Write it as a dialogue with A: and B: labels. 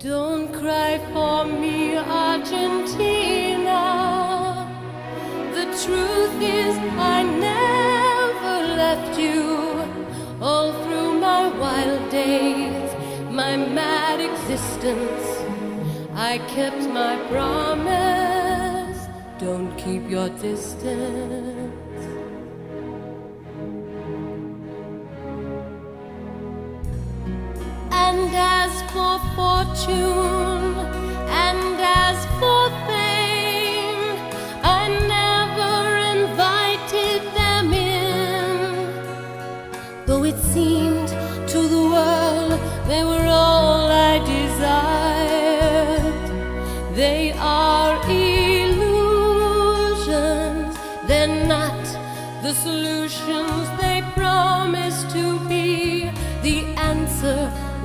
A: Don't cry for me, Argentina. The truth is I never left you. All through my wild days, my mad existence, I kept my promise. Don't keep your distance. And as for fortune, and as for fame, I never invited them in. Though it seemed to the world they were all I desired. They are illusions, they're not the solutions they promise to be. The answer